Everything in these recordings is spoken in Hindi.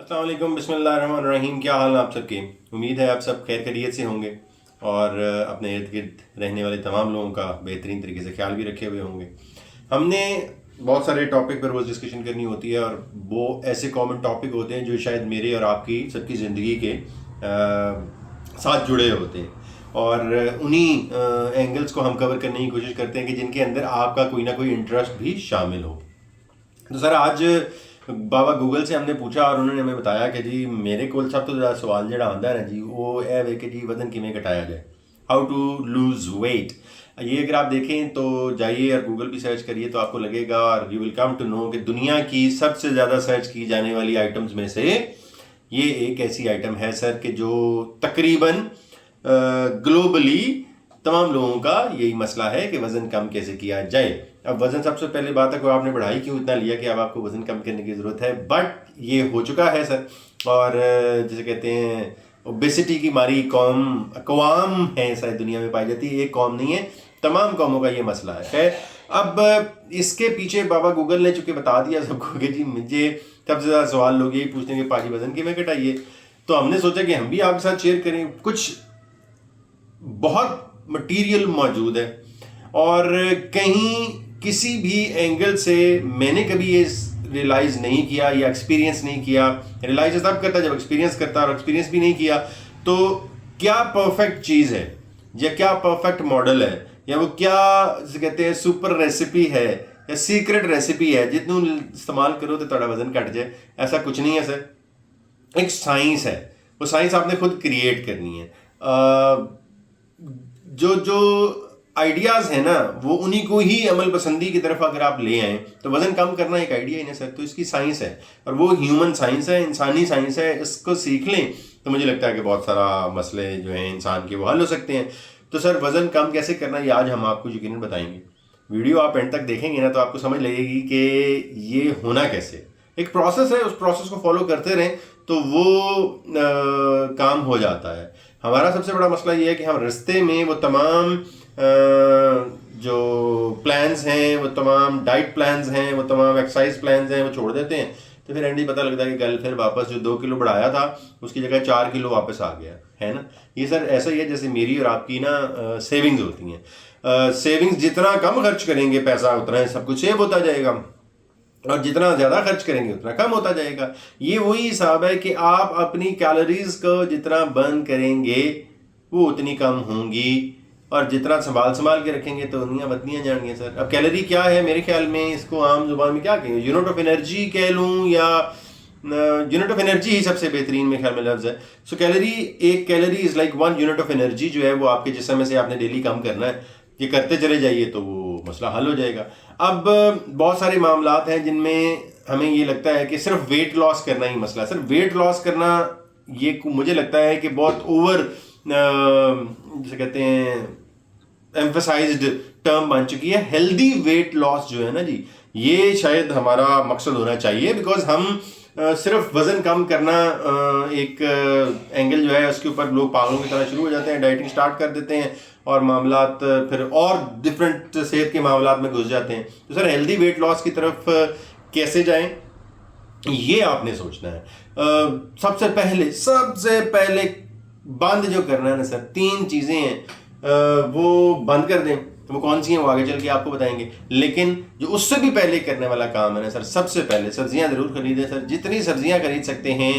अस्सलाम वालेकुम, बिस्मिल्लाहिर्रहमानिर्रहीम। क्या हाल है आप सबके? उम्मीद है आप सब खैर खैरियत से होंगे और अपने इर्द गिर्द रहने वाले तमाम लोगों का बेहतरीन तरीके से ख्याल भी रखे हुए होंगे। हमने बहुत सारे टॉपिक पर रोज़ डिस्कशन करनी होती है और वो ऐसे कॉमन टॉपिक होते हैं जो शायद मेरे और आपकी सबकी ज़िंदगी के साथ जुड़े होते हैं और उन्हीं एंगल्स को हम कवर करने की कोशिश करते हैं कि जिनके अंदर आपका कोई ना कोई इंटरेस्ट भी शामिल हो। तो सर आज बाबा गूगल से हमने पूछा और उन्होंने हमें बताया कि जी मेरे को सब तो ज़्यादा सवाल जड़ा आता है ना जी, वो है वे कि जी वजन किमें घटाया जाए, हाउ टू लूज वेट। ये अगर आप देखें तो जाइए और गूगल भी सर्च करिए तो आपको लगेगा और you will come to know कि दुनिया की सबसे ज़्यादा सर्च की जाने वाली आइटम्स में से ये एक ऐसी आइटम है सर कि जो तकरीबन ग्लोबली तमाम लोगों का यही मसला है कि वज़न कम कैसे किया जाए। अब वज़न सबसे पहले बात है कि आपने बढ़ाई क्यों इतना लिया कि अब आपको वज़न कम करने की ज़रूरत है, बट ये हो चुका है सर। और जिसे कहते हैं ओबेसिटी की मारी कौम है शायद दुनिया में पाई जाती है, एक कौम नहीं है, तमाम कौमों का ये मसला है। खैर अब इसके पीछे बाबा गूगल ने चूँकि बता दिया सबको कि जी मुझे सबसे ज़्यादा सवाल लोग यही पूछते हैं कि पाजी वज़न किमें घटाइए, तो हमने सोचा कि हम भी आपके साथ शेयर करें। कुछ बहुत मटेरियल मौजूद है और कहीं किसी भी एंगल से मैंने कभी ये रियलाइज़ नहीं किया या एक्सपीरियंस नहीं किया। रियलाइज़ तब करता जब एक्सपीरियंस करता, और एक्सपीरियंस भी नहीं किया तो क्या परफेक्ट चीज़ है या क्या परफेक्ट मॉडल है या वो क्या कहते हैं सुपर रेसिपी है या सीक्रेट रेसिपी है जितनू इस्तेमाल करो तो थोड़ा वजन घट जाए। ऐसा कुछ नहीं है सर, एक साइंस है, वो साइंस आपने खुद क्रिएट करनी है। जो जो आइडियाज़ है ना वो उन्हीं को ही अमल पसंदी की तरफ अगर आप ले आएँ तो वज़न कम करना एक आइडिया ही ना सर, तो इसकी साइंस है और वो ह्यूमन साइंस है, इंसानी साइंस है। इसको सीख लें तो मुझे लगता है कि बहुत सारा मसले जो हैं इंसान के वो हल हो सकते हैं। तो सर वज़न कम कैसे करना ये आज हम आपको यकीनन बताएंगे। वीडियो आप एंड तक देखेंगे ना तो आपको समझ लगेगी कि ये होना कैसे, एक प्रोसेस है, उस प्रोसेस को फॉलो करते रहें तो वो काम हो जाता है। हमारा सबसे बड़ा मसला ये है कि हम रास्ते में वो तमाम जो प्लान्स हैं, वो तमाम डाइट प्लान्स हैं, वो तमाम एक्सरसाइज प्लान्स हैं वो छोड़ देते हैं, तो फिर एंड ही पता लगता है कि कल फिर वापस जो 2 किलो बढ़ाया था उसकी जगह 4 किलो वापस आ गया है ना। ये सर ऐसा ही है जैसे मेरी और आपकी ना सेविंग्स होती हैं। सेविंग्स जितना कम खर्च करेंगे पैसा उतना ही सब कुछ सेव होता जाएगा और जितना ज़्यादा खर्च करेंगे उतना कम होता जाएगा। ये वही हिसाब है कि आप अपनी कैलोरीज को जितना बर्न करेंगे वो उतनी कम होंगी और जितना संभाल के रखेंगे तो उतनी बदनियाँ जाएंगी सर। अब कैलोरी क्या है, मेरे ख्याल में इसको आम जुबान में क्या कहेंगे, यूनिट ऑफ एनर्जी कह लूँ या यूनिट ऑफ एनर्जी ही सबसे बेहतरीन मेरे ख्याल में लफ्ज़ है। सो कैलोरी, एक calorie is like 1 unit of energy जो है वो आपके जिस्म में से आपने डेली कम करना है। ये करते चले जाइए तो वो मसला हल हो जाएगा। अब बहुत सारे मामलात हैं जिनमें हमें ये लगता है कि सिर्फ वेट लॉस करना ही मसला है। सिर्फ वेट लॉस करना ये मुझे लगता है कि बहुत ओवर जिसे कहते हैं एम्फसाइज्ड टर्म बन चुकी है। हेल्दी वेट लॉस जो है ना जी, ये शायद हमारा मकसद होना चाहिए, बिकॉज हम सिर्फ वज़न कम करना एक एंगल जो है उसके ऊपर लोग पागलों की तरह शुरू हो जाते हैं, डाइटिंग स्टार्ट कर देते हैं और मामलात फिर और डिफरेंट सेहत के मामलात में घुस जाते हैं। तो सर हेल्दी वेट लॉस की तरफ कैसे जाएं ये आपने सोचना है। सबसे पहले बंद जो करना है ना सर, 3 चीज़ें हैं वो बंद कर दें। तो वो कौन सी हैं वो आगे चल के आपको बताएंगे, लेकिन जो उससे भी पहले करने वाला काम है ना सर, सबसे पहले सब्जियां ज़रूर खरीदें सर, जितनी सब्जियां खरीद सकते हैं।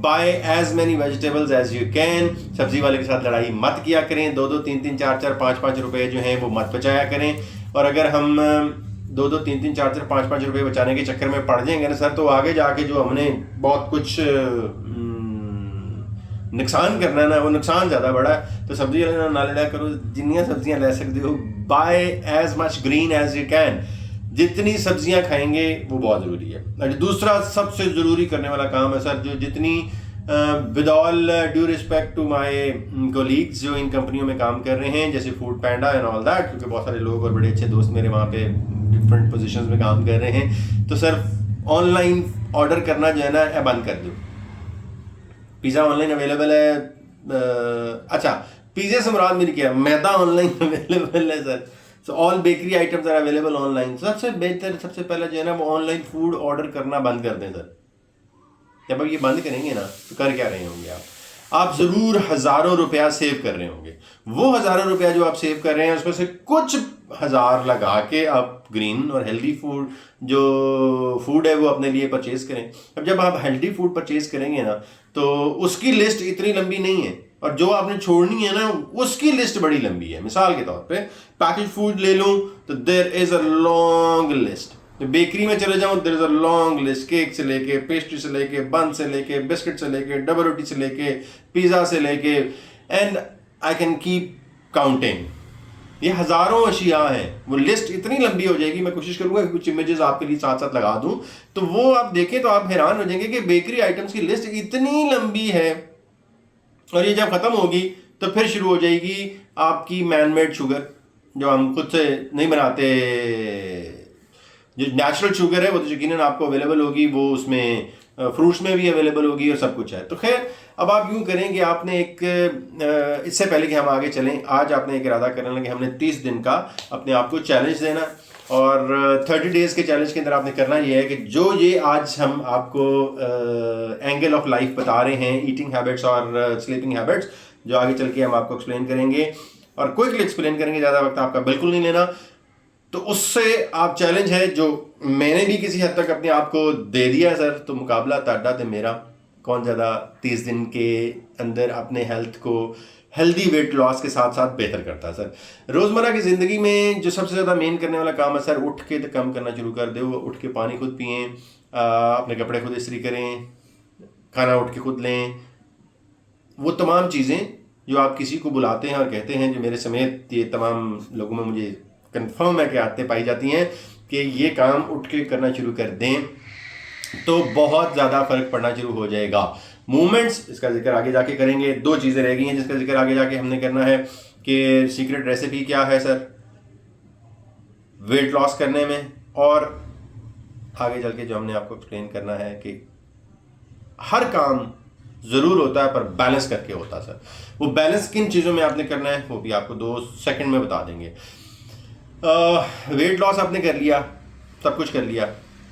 Buy as many vegetables as you can. सब्जी वाले के साथ लड़ाई मत किया करें, 2-2, 3-3, 4-4, 5-5 रुपए जो हैं वो मत बचाया करें। और अगर हम 2-2, 3-3, 4-4, 5-5 रुपए बचाने के चक्कर में पड़ जाएंगे ना सर, तो आगे जाके जो हमने बहुत कुछ नुकसान करना है ना वो नुकसान ज़्यादा बड़ा है। तो सब्जी ना लड़ा करो, जितनी सब्जियां ले सकते हो buy as much green as you can. जितनी सब्जियां खाएंगे वो बहुत ज़रूरी है। और दूसरा सबसे ज़रूरी करने वाला काम है सर, जो जितनी with all due respect to my colleagues जो इन कंपनियों में काम कर रहे हैं जैसे Food Panda and all that, क्योंकि बहुत सारे लोग और बड़े अच्छे दोस्त मेरे वहाँ पे डिफरेंट पोजीशंस में काम कर रहे हैं, तो सर ऑनलाइन ऑर्डर करना जो है ना बंद कर दो। पिज़्ज़ा ऑनलाइन अवेलेबल है, अच्छा पिज़्ज़ा से मुराद मेरी क्या, मैदा ऑनलाइन अवेलेबल है sir. So all bakery items are available online. सबसे बेहतर सबसे पहले जो है ना वो ऑनलाइन फूड ऑर्डर करना बंद कर दें सर। जब आप ये बंद करेंगे ना तो कर क्या रहे होंगे आप ज़रूर हज़ारों रुपया सेव कर रहे होंगे। वो हज़ारों रुपया जो आप सेव कर रहे हैं उसमें से कुछ हज़ार लगा के आप ग्रीन और हेल्दी फूड जो फूड है वो अपने लिए परचेज़ करें। अब जब आप हेल्दी फूड परचेज़ करेंगे ना तो उसकी लिस्ट इतनी लंबी नहीं है, और जो आपने छोड़नी है ना उसकी लिस्ट बड़ी लंबी है। मिसाल के तौर पे पैकेज फूड ले लूँ तो there is a long list. तो बेकरी में चले जाऊँ there is a long list, cake से लेके, पेस्ट्री से लेके, बन से लेके, बिस्किट से लेके, डबल रोटी से लेके, पिज़्ज़ा से लेके, and I can keep counting. ये हज़ारों अशिया हैं, वो लिस्ट इतनी लंबी हो जाएगी। मैं कोशिश करूंगा कि कुछ इमेजेस आपके लिए साथ साथ लगा दूं तो वो आप देखें तो आप हैरान हो जाएंगे कि बेकरी आइटम्स की लिस्ट इतनी लंबी है। और ये जब ख़त्म होगी तो फिर शुरू हो जाएगी आपकी मैनमेड शुगर, जो हम खुद से नहीं बनाते। जो नेचुरल शुगर है वो तो यकीनन आपको अवेलेबल होगी, वो उसमें फ्रूट्स में भी अवेलेबल होगी और सब कुछ है। तो खैर अब आप यूँ करें कि आपने एक इससे पहले कि हम आगे चलें, आज आपने एक इरादा करने लगे हमने 30 दिन का अपने आप को चैलेंज देना, और 30 डेज़ के चैलेंज के अंदर आपने करना ये है कि जो ये आज हम आपको एंगल ऑफ लाइफ बता रहे हैं, ईटिंग हैबिट्स और स्लीपिंग हैबिट्स, जो आगे चल के हम आपको एक्सप्लेन करेंगे और क्विकली एक्सप्लेन करेंगे, ज़्यादा वक्त आपका बिल्कुल नहीं लेना। तो उससे आप चैलेंज है जो मैंने भी किसी हद तक अपने आप को दे दिया सर, तो मुकाबला ताड़ा थे मेरा, कौन ज़्यादा 30 दिन के अंदर अपने हेल्थ को हेल्दी वेट लॉस के साथ साथ बेहतर करता है। सर रोज़मर्रा की ज़िंदगी में जो सबसे ज़्यादा मेन करने वाला काम है सर, उठ के तो कम करना शुरू कर दो। उठ के पानी खुद पिएँ, अपने कपड़े खुद इस्त्री करें, खाना उठ के खुद लें। वो तमाम चीज़ें जो आप किसी को बुलाते हैं और कहते हैं, जो मेरे समेत ये तमाम लोगों में मुझे कंफर्म है कि आदतें पाई जाती हैं कि ये काम उठ के करना शुरू कर दें तो बहुत ज़्यादा फर्क पड़ना शुरू हो जाएगा। मूवमेंट्स, इसका जिक्र आगे जाके करेंगे। 2 चीज़ें रह गई हैं जिसका जिक्र आगे जाके हमने करना है कि सीक्रेट रेसिपी क्या है सर वेट लॉस करने में, और आगे चल के जो हमने आपको एक्सप्लेन करना है कि हर काम ज़रूर होता है पर बैलेंस करके होता है सर। वो बैलेंस किन चीज़ों में आपने करना है वो भी आपको 2 सेकंड में बता देंगे। वेट लॉस आपने कर लिया, सब कुछ कर लिया,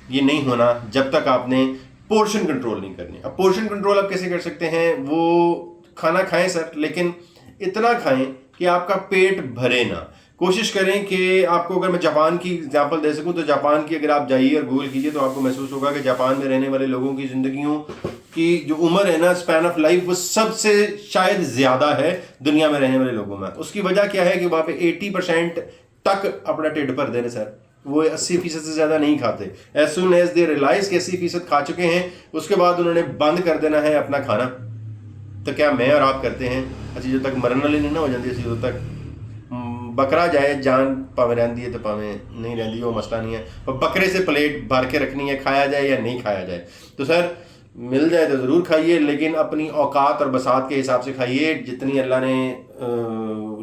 ये नहीं होना जब तक आपने पोर्शन कंट्रोल नहीं करनी। अब पोर्शन कंट्रोल आप कैसे कर सकते हैं? वो खाना खाएं सर, लेकिन इतना खाएं कि आपका पेट भरे ना। कोशिश करें कि आपको, अगर मैं जापान की एग्जांपल दे सकूं तो जापान की अगर आप जाइए और गूगल कीजिए तो आपको महसूस होगा कि जापान में रहने वाले लोगों की ज़िंदगियों की जो उम्र है ना, स्पैन ऑफ लाइफ, वो सबसे शायद ज़्यादा है दुनिया में रहने वाले लोगों में। उसकी वजह क्या है कि वहाँ पे 80% तक अपना ढिड भर दे रहे सर, वो 80% से ज़्यादा नहीं खाते। As soon as they realise कि 80% खा चुके हैं, उसके बाद उन्होंने बंद कर देना है अपना खाना। तो क्या मैं और आप करते हैं? अच्छी जो तक मरन वाली नहीं ना हो जाती, जो तक बकरा जाए जान पावे रहती है तो पावे नहीं रहती, वो मसला नहीं है। और बकरे से प्लेट भर के रखनी है, खाया जाए या नहीं खाया जाए। तो सर मिल जाए तो ज़रूर खाइए, लेकिन अपनी औकात और बसात के हिसाब से खाइए। जितनी अल्लाह ने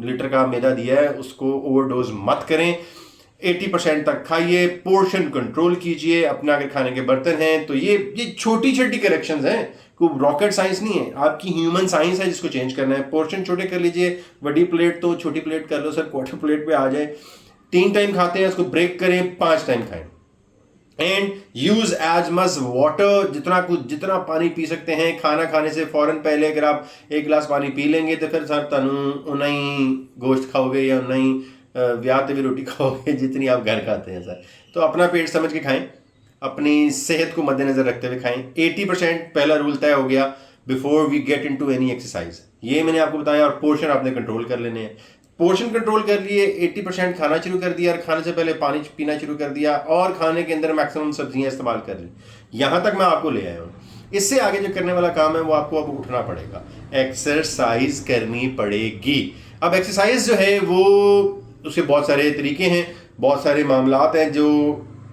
लीटर का मैदा दिया है उसको ओवरडोज मत करें। 80% तक खाइए, पोर्शन कंट्रोल कीजिए। अपने अगर खाने के बर्तन हैं तो ये छोटी छोटी करेक्शंस हैं, कोई रॉकेट साइंस नहीं है, आपकी ह्यूमन साइंस है जिसको चेंज करना है। पोर्शन छोटे कर लीजिए, बड़ी प्लेट तो छोटी प्लेट कर लो सर, क्वार्टर प्लेट पे आ जाए। 3 टाइम खाते हैं उसको ब्रेक करें, 5 टाइम खाएं। And use as much water, जितना पानी पी सकते हैं। खाना खाने से फौरन पहले अगर आप 1 गिलास पानी पी लेंगे तो फिर सर तनु उतना ही गोश्त खाओगे या उतना ही ब्याह भी रोटी खाओगे जितनी आप घर खाते हैं सर। तो अपना पेट समझ के खाएं, अपनी सेहत को मद्देनजर रखते हुए खाएं। 80% पहला रूल तय हो गया before we get into any exercise, ये मैंने आपको बताया। और पोर्शन आपने कंट्रोल कर लेने हैं। पोर्शन कंट्रोल कर लिए, 80% खाना शुरू कर दिया और खाने से पहले पानी पीना शुरू कर दिया, और खाने के अंदर मैक्सिमम सब्जियां इस्तेमाल कर ली। यहाँ तक मैं आपको ले आया हूँ। इससे आगे जो करने वाला काम है वो आपको अब उठना पड़ेगा, एक्सरसाइज करनी पड़ेगी। अब एक्सरसाइज जो है वो उसके बहुत सारे तरीके हैं, बहुत सारे मामलात हैं जो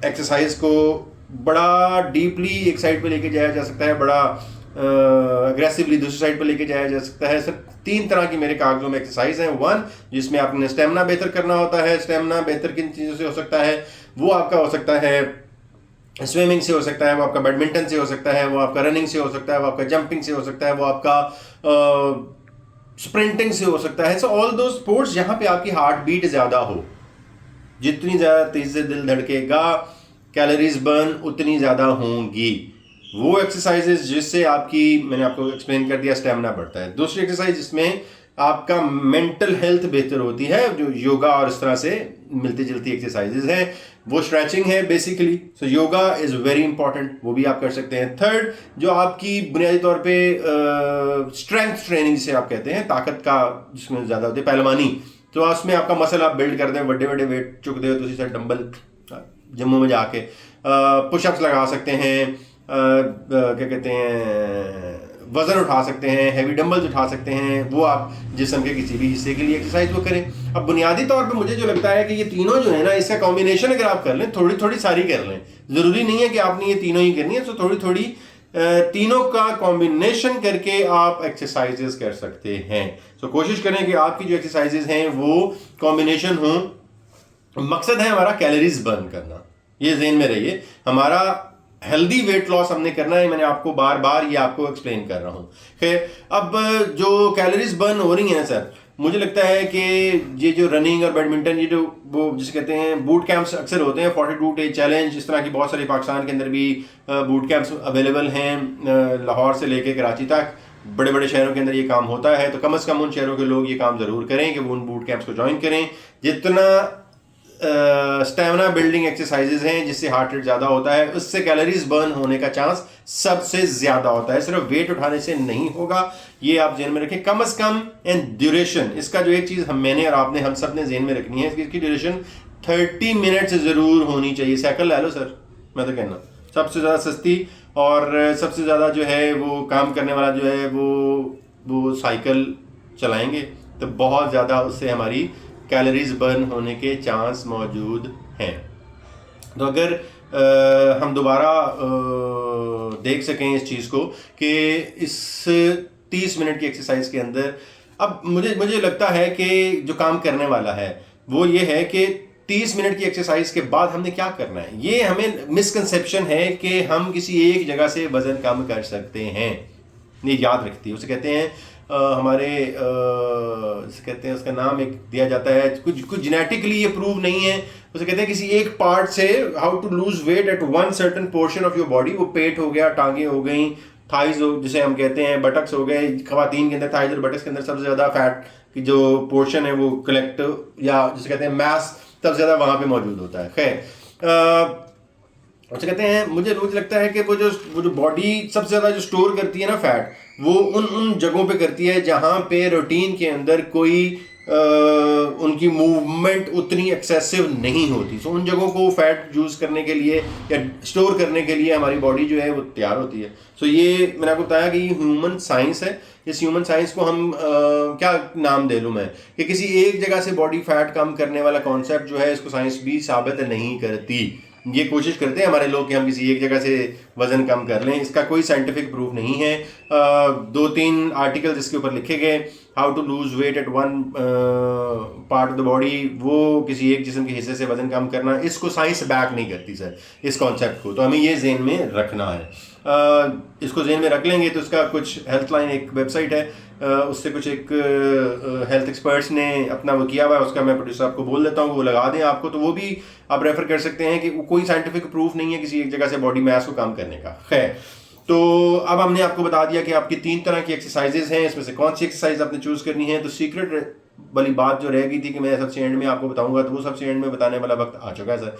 एक्सरसाइज को बड़ा डीपली एक साइड पे लेके जाया जा सकता है, बड़ा अग्रेसिवली दूसरी साइड पे लेके जाया जा सकता है। सर 3 तरह की मेरे कागजों में एक्सरसाइज हैं। 1 जिसमें आपने स्टेमिना बेहतर करना होता है। स्टेमिना बेहतर किन चीज़ों से हो सकता है? वो आपका हो सकता है स्विमिंग से हो सकता है, वो आपका बैडमिंटन से हो सकता है, वो आपका रनिंग से हो सकता है, वो आपका जंपिंग से हो सकता है, वो आपका स्प्रिंटिंग से हो सकता है। सो ऑल दो स्पोर्ट्स जहाँ पे आपकी हार्ट बीट ज़्यादा हो, जितनी ज़्यादा तेज़ी से दिल धड़केगा, कैलोरीज बर्न उतनी ज़्यादा होंगी। वो एक्सरसाइजेज जिससे आपकी, मैंने आपको एक्सप्लेन कर दिया, स्टेमिना बढ़ता है। दूसरी एक्सरसाइज जिसमें आपका मेंटल हेल्थ बेहतर होती है, जो योगा और इस तरह से मिलती जुलती एक्सरसाइजेज हैं, वो स्ट्रेचिंग है basically. So yoga is very important, वो भी आप कर सकते हैं। थर्ड, जो आपकी बुनियादी तौर पे स्ट्रेंथ ट्रेनिंग जिसे आप कहते हैं, ताकत का जिसमें ज़्यादा होती है, पहलवानी, तो उसमें आपका मसल आप बिल्ड करते हैं, बड़े बड़े वेट चुकते हो तो उसी से डंबल जिम में जाके पुशअप्स लगा सकते हैं, क्या कहते हैं, वजन उठा सकते हैं, हैवी डंबल्स उठा सकते हैं, वो आप जिस्म के किसी भी हिस्से के लिए एक्सरसाइज वो करें। अब बुनियादी तौर पे मुझे जो लगता है कि ये तीनों जो है ना, इसका कॉम्बिनेशन अगर आप कर लें, थोड़ी थोड़ी सारी कर लें, ज़रूरी नहीं है कि आपने ये तीनों ही करनी है, तो थोड़ी थोड़ी तीनों का कॉम्बिनेशन करके आप एक्सरसाइजेस कर सकते हैं। तो कोशिश करें कि आपकी जो एक्सरसाइजेस हैं वो कॉम्बिनेशन हो। मकसद है हमारा कैलोरीज बर्न करना, ये ज़हन में रहिए। हमारा हेल्दी वेट लॉस हमने करना है, मैंने आपको बार बार ये आपको एक्सप्लेन कर रहा हूँ। खैर, अब जो कैलोरीज बर्न हो रही हैं सर, मुझे लगता है कि ये जो रनिंग और बैडमिंटन, ये जो वो जिसे कहते हैं बूट कैंप्स अक्सर होते हैं, 42 डे चैलेंज, इस तरह की बहुत सारी पाकिस्तान के अंदर भी बूट कैंप्स अवेलेबल हैं, लाहौर से लेके कराची तक बड़े बड़े शहरों के अंदर ये काम होता है। तो कम से कम उन शहरों के लोग ये काम ज़रूर करें कि वो उन बूट कैंप्स को ज्वाइन करें। जितना स्टेमिना बिल्डिंग एक्सरसाइजेज हैं जिससे हार्ट रेट ज़्यादा होता है, उससे कैलोरीज बर्न होने का चांस सबसे ज़्यादा होता है। सिर्फ वेट उठाने से नहीं होगा, ये आप जेन में रखें। कम से कम एंड ड्यूरेशन, इसका जो एक चीज़ मैंने और आपने हम सब ने जेन में रखनी है, इसकी ड्यूरेशन 30 मिनट्स ज़रूर होनी चाहिए। साइकिल ले लो सर, मैं तो कहना सबसे ज़्यादा सस्ती और सबसे ज़्यादा जो है वो काम करने वाला जो है वो साइकिल चलाएंगे तो बहुत ज़्यादा उससे हमारी कैलोरीज बर्न होने के चांस मौजूद हैं। तो अगर हम दोबारा देख सकें इस चीज़ को कि इस 30 मिनट की एक्सरसाइज के अंदर, अब मुझे लगता है कि जो काम करने वाला है वो ये है कि 30 मिनट की एक्सरसाइज के बाद हमने क्या करना है। ये हमें मिसकंसेप्शन है कि हम किसी एक जगह से वजन कम कर सकते हैं, ये याद रखती है। उसे कहते हैं हमारे कहते हैं, उसका नाम एक दिया जाता है, कुछ जेनेटिकली ये प्रूव नहीं है, उसे कहते हैं किसी एक पार्ट से how to lose weight at one certain portion of your body. वो पेट हो गया, टांगे हो गई, थाइज हो जिसे हम कहते हैं, बटक्स हो गए। खवातीन के अंदर थाइज और बटक्स के अंदर सबसे ज़्यादा फैट की जो पोर्शन है वो कलेक्ट या जिसे कहते हैं मैस सबसे ज़्यादा वहाँ पे मौजूद होता है। खैर, उसे कहते हैं, मुझे रोज लगता है कि वो जो बॉडी सबसे ज़्यादा जो स्टोर करती है ना फैट, वो उन जगहों पे करती है जहाँ पे रूटीन के अंदर कोई उनकी मूवमेंट उतनी एक्सेसिव नहीं होती। सो उन जगहों को फैट यूज़ करने के लिए या स्टोर करने के लिए हमारी बॉडी जो है वो तैयार होती है। सो ये मैंने आपको बताया कि ये ह्यूमन साइंस है। इस ह्यूमन साइंस को हम क्या नाम दे लूँ मैं, कि किसी एक जगह से बॉडी फैट कम करने वाला कॉन्सेप्ट जो है, इसको साइंस भी साबित नहीं करती। ये कोशिश करते हैं हमारे लोग कि हम किसी एक जगह से वज़न कम कर लें, इसका कोई साइंटिफिक प्रूफ नहीं है। 2-3 आर्टिकल्स इसके ऊपर लिखे गए, how to lose weight at one part of the body, वो किसी एक जिस्म के हिस्से से वज़न कम करना, इसको साइंस बैक नहीं करती सर, इस कॉन्सेप्ट को। तो हमें ये ज़हन में रखना है। इसको ज़हन में रख लेंगे तो इसका कुछ हेल्थ लाइन एक वेबसाइट है, उससे कुछ एक हेल्थ एक्सपर्ट्स ने अपना वो किया हुआ है, उसका मैं प्रोड्यूसर आपको बोल देता हूँ, वो लगा दें आपको, तो वो भी आप रेफर कर सकते हैं कि कोई साइंटिफिक प्रूफ नहीं है किसी एक जगह से बॉडी मास को कम करने का। खैर, तो अब हमने आपको बता दिया कि आपकी 3 तरह की एक्सरसाइजेज हैं, इसमें से कौन सी एक्सरसाइज आपने चूज़ करनी है। तो सीक्रेट वाली बात जो रह गई थी कि मैं सबसे एंड में आपको बताऊंगा, तो वो सबसे एंड में बताने वाला वक्त आ चुका है sir.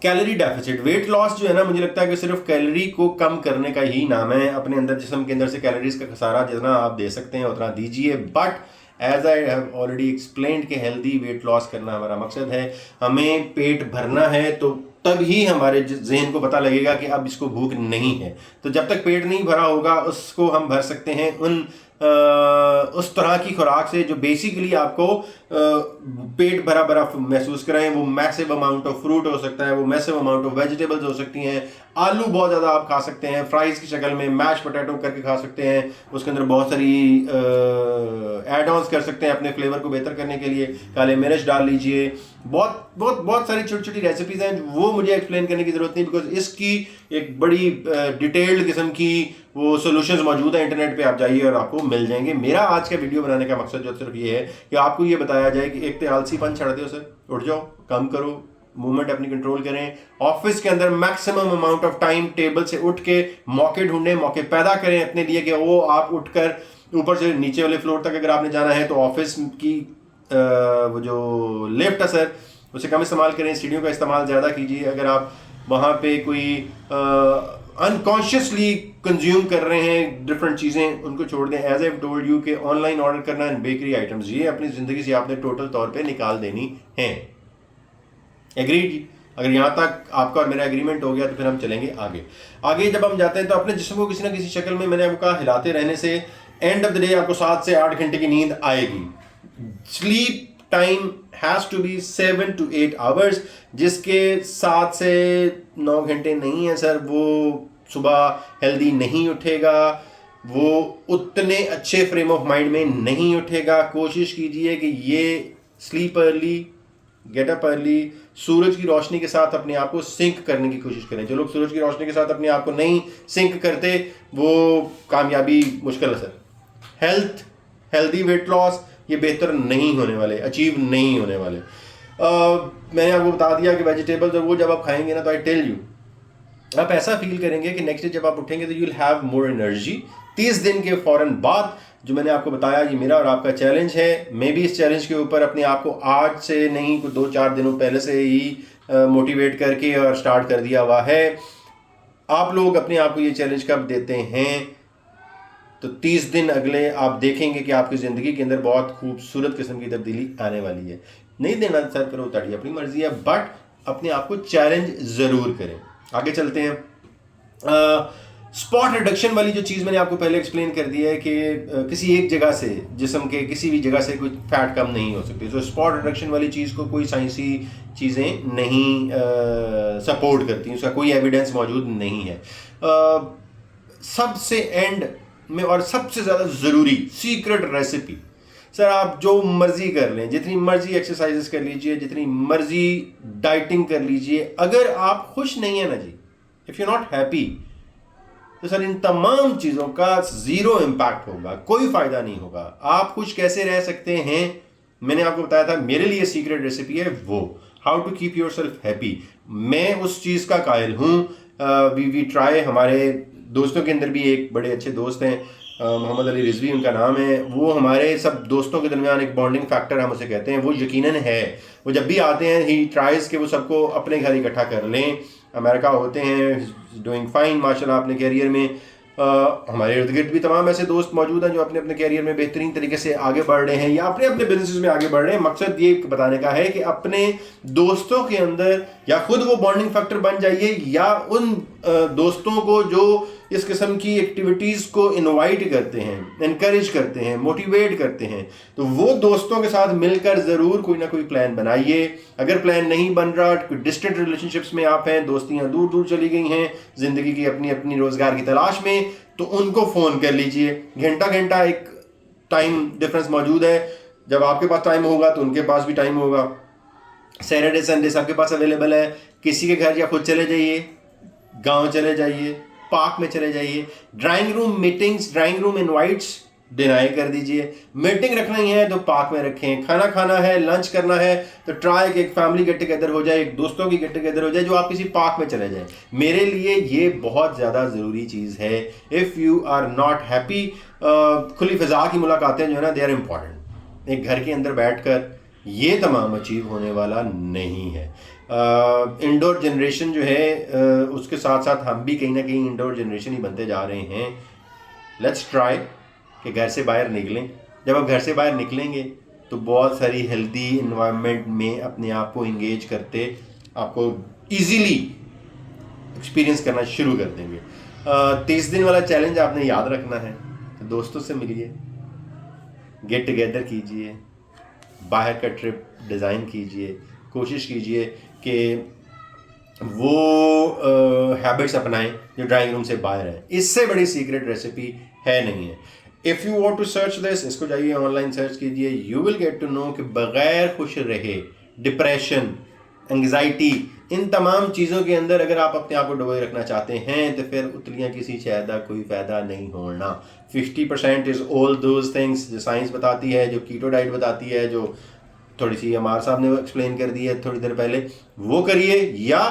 Calorie deficit, weight loss जो है ना, मुझे लगता है कि सिर्फ कैलोरी को कम करने का ही नाम है। अपने अंदर जिस्म के अंदर से कैलोरीज का खसारा जितना आप दे सकते हैं उतना दीजिए, but as I have already explained कि हेल्दी वेट लॉस करना हमारा मकसद है। हमें पेट भरना है तो तभी हमारे जहन को पता लगेगा कि अब इसको भूख नहीं है। तो जब तक पेट नहीं भरा होगा उसको हम भर सकते हैं उस तरह की खुराक से जो बेसिकली आपको पेट भरा भरा महसूस कराएं। वो मैसिव अमाउंट ऑफ फ्रूट हो सकता है, वो मैसिव अमाउंट ऑफ वेजिटेबल्स हो सकती हैं, आलू बहुत ज़्यादा आप खा सकते हैं, फ्राइज़ की शक्ल में मैश पोटैटो करके खा सकते हैं, उसके अंदर बहुत सारी एड ऑन्स कर सकते हैं अपने फ्लेवर को बेहतर करने के लिए, काले मिर्च डाल लीजिए। बहुत सारी छोटी छोटी रेसिपीज़ हैं, वो मुझे एक्सप्लेन करने की ज़रूरत नहीं, बिकॉज इसकी एक बड़ी डिटेल्ड किस्म की वो सॉल्यूशंस मौजूद है, इंटरनेट पे आप जाइए और आपको मिल जाएंगे। मेरा आज का वीडियो बनाने का मकसद जो सिर्फ ये है कि आपको ये बताया जाए कि एक तो आलसीपन छोड़ दो सर, उठ जाओ, काम करो, मूवमेंट अपनी कंट्रोल करें। ऑफिस के अंदर maximum amount of time table से उठ के मौके ढूंढें, मौके पैदा करें अपने लिए कि वो आप उठकर ऊपर से नीचे वाले फ्लोर तक अगर आपने जाना है तो ऑफिस की वो जो लिफ्ट है सर उसे कम इस्तेमाल करें, सीढ़ियों का इस्तेमाल ज़्यादा कीजिए। अगर आप वहाँ पे कोई अनकॉन्शियसली कंज्यूम कर रहे हैं डिफरेंट चीज़ें, उनको छोड़ दें। एज आई टोल्ड यू कि ऑनलाइन ऑर्डर करना एंड बेकरी आइटम्स ये अपनी ज़िंदगी से आपने टोटल तौर पे निकाल देनी है। एग्रीड? अगर यहाँ तक आपका और मेरा एग्रीमेंट हो गया तो फिर हम चलेंगे आगे। आगे जब हम जाते हैं तो अपने जिस्म को किसी ना किसी शक्ल में, मैंने आपको कहा, हिलाते रहने से एंड ऑफ द डे आपको 7 से 8 घंटे की नींद आएगी। Sleep time has to be 7 to 8 hours, जिसके 7 से 9 घंटे नहीं है सर, वो सुबह हेल्दी नहीं उठेगा, वो उतने अच्छे फ्रेम ऑफ माइंड में नहीं उठेगा। कोशिश कीजिए कि ये sleep early, get up early, सूरज की रोशनी के साथ अपने आप को सिंक करने की कोशिश करें। जो लोग सूरज की रोशनी के साथ अपने आप को नहीं सिंक करते वो कामयाबी मुश्किल है sir. Health, healthy weight loss ये बेहतर नहीं होने वाले, अचीव नहीं होने वाले। मैंने आपको बता दिया कि वेजिटेबल्स और वो जब आप खाएंगे ना तो आई टेल यू आप ऐसा फील करेंगे कि नेक्स्ट डे जब आप उठेंगे तो you will have more energy. 30 दिन के फौरन बाद जो मैंने आपको बताया ये मेरा और आपका चैलेंज है। मैं भी इस चैलेंज के ऊपर अपने आप को आज से नहीं, कुछ 2-4 दिनों पहले से ही मोटिवेट करके और स्टार्ट कर दिया हुआ है। आप लोग अपने आप को ये चैलेंज कब देते हैं तो 30 दिन अगले आप देखेंगे कि आपकी ज़िंदगी के अंदर बहुत खूबसूरत किस्म की तब्दीली आने वाली है। नहीं देना सर करो ताड़ी, अपनी मर्जी है, बट अपने आप को चैलेंज ज़रूर करें। आगे चलते हैं। स्पॉट रिडक्शन वाली जो चीज़ मैंने आपको पहले एक्सप्लेन कर दिया है कि किसी एक जगह से, जिस्म के किसी भी जगह से कोई फैट कम नहीं हो सकती। तो स्पॉट रिडक्शन वाली चीज़ को कोई साइंसी चीज़ें नहीं सपोर्ट करती, उसका कोई एविडेंस मौजूद नहीं है। सबसे एंड में और सबसे ज़्यादा ज़रूरी सीक्रेट रेसिपी, सर आप जो मर्जी कर लें, जितनी मर्जी एक्सरसाइजेस कर लीजिए, जितनी मर्जी डाइटिंग कर लीजिए, अगर आप खुश नहीं है ना जी, इफ़ यू नॉट हैप्पी, तो सर इन तमाम चीज़ों का ज़ीरो इम्पैक्ट होगा, कोई फ़ायदा नहीं होगा। आप खुश कैसे रह सकते हैं मैंने आपको बताया था, मेरे लिए सीक्रेट रेसिपी है वो, how to keep yourself happy. मैं उस चीज़ का कायल हूँ। वी ट्राई, हमारे दोस्तों के अंदर भी एक बड़े अच्छे दोस्त हैं, मोहम्मद अली रिजवी उनका नाम है। वो हमारे सब दोस्तों के दरमियान एक बॉन्डिंग फैक्टर हम उसे कहते हैं। वो यकीनन है, वो जब भी आते हैं ही ट्राइज के वो सबको अपने घर इकट्ठा कर लें। अमेरिका होते हैं, डूइंग फाइन माशाल्लाह अपने कैरियर में। हमारे इर्द गिर्द भी तमाम ऐसे दोस्त मौजूद हैं जो अपने अपने कैरियर में बेहतरीन तरीके से आगे बढ़ रहे हैं या अपने अपने बिजनेस में आगे बढ़ रहे हैं। मकसद ये बताने का है कि अपने दोस्तों के अंदर या खुद वो बॉन्डिंग फैक्टर बन जाइए, या उन दोस्तों को जो इस किस्म की एक्टिविटीज़ को इनवाइट करते हैं, इनकरेज करते हैं, मोटिवेट करते हैं, तो वो दोस्तों के साथ मिलकर ज़रूर कोई ना कोई प्लान बनाइए। अगर प्लान नहीं बन रहा, कोई डिस्टेंट रिलेशनशिप्स में आप हैं, दोस्तियाँ दूर दूर चली गई हैं ज़िंदगी की अपनी अपनी रोज़गार की तलाश में, तो उनको फ़ोन कर लीजिए। घंटा घंटा एक टाइम डिफरेंस मौजूद है, जब आपके पास टाइम होगा तो उनके पास भी टाइम होगा। सैटरडे संडे सबके पास अवेलेबल है। किसी के घर या खुद चले जाइए, गाँव चले जाइए, पार्क में चले जाइए। Drawing room meetings, drawing room invites deny कर दीजिए। मीटिंग रखना ही है तो पार्क में रखें। खाना खाना है, लंच करना है तो ट्राई कि एक फैमिली गेट टुगेदर हो जाए, एक दोस्तों की गेट टुगेदर हो जाए, जो आप किसी पार्क में चले जाएं। मेरे लिए ये बहुत ज़्यादा ज़रूरी चीज़ है। If you are not happy, खुली फ़िज़ा की मुलाकातें जो है ना, दे आर इम्पॉर्टेंट। एक घर के अंदर बैठकर ये तमाम अचीव होने वाला नहीं है। इंडोर जनरेशन जो है उसके साथ साथ हम भी कहीं ना कहीं इंडोर जनरेशन ही बनते जा रहे हैं। लेट्स ट्राई कि घर से बाहर निकलें। जब आप घर से बाहर निकलेंगे तो बहुत सारी हेल्दी इन्वायरमेंट में अपने आप को इंगेज करते आपको इजीली एक्सपीरियंस करना शुरू कर देंगे। 30 दिन वाला चैलेंज आपने याद रखना है, तो दोस्तों से मिलिए, गेट टुगेदर कीजिए, बाहर का ट्रिप डिज़ाइन कीजिए, कोशिश कीजिए कि वो हैबिट्स अपनाएं जो ड्राइंग रूम से बाहर है। इससे बड़ी सीक्रेट रेसिपी है नहीं है। If you want to search this, इसको जाइए ऑनलाइन सर्च कीजिए, you will get to know कि बग़ैर खुश रहे, डिप्रेशन, एंग्जाइटी, इन तमाम चीज़ों के अंदर अगर आप अपने आप को डुबोए रखना चाहते हैं तो फिर उतलियाँ किसी शहर का कोई फ़ायदा नहीं होना। 50% इज़ ऑल दोज थिंग्स जो साइंस बताती है, जो कीटो डाइट बताती है, जो थोड़ी सी अमार साहब ने एक्सप्लेन कर दी है थोड़ी देर पहले, वो करिए, या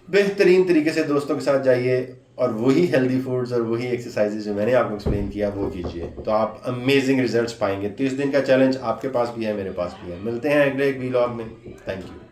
बेहतरीन तरीके से दोस्तों के साथ जाइए और वही हेल्दी फूड्स और वही एक्सरसाइजेज जो मैंने आपको एक्सप्लेन किया वो कीजिए, तो आप अमेजिंग रिजल्ट्स पाएंगे। 30 दिन का चैलेंज आपके पास भी है, मेरे पास भी है। मिलते हैं अगले एक वीलॉग में। Thank you.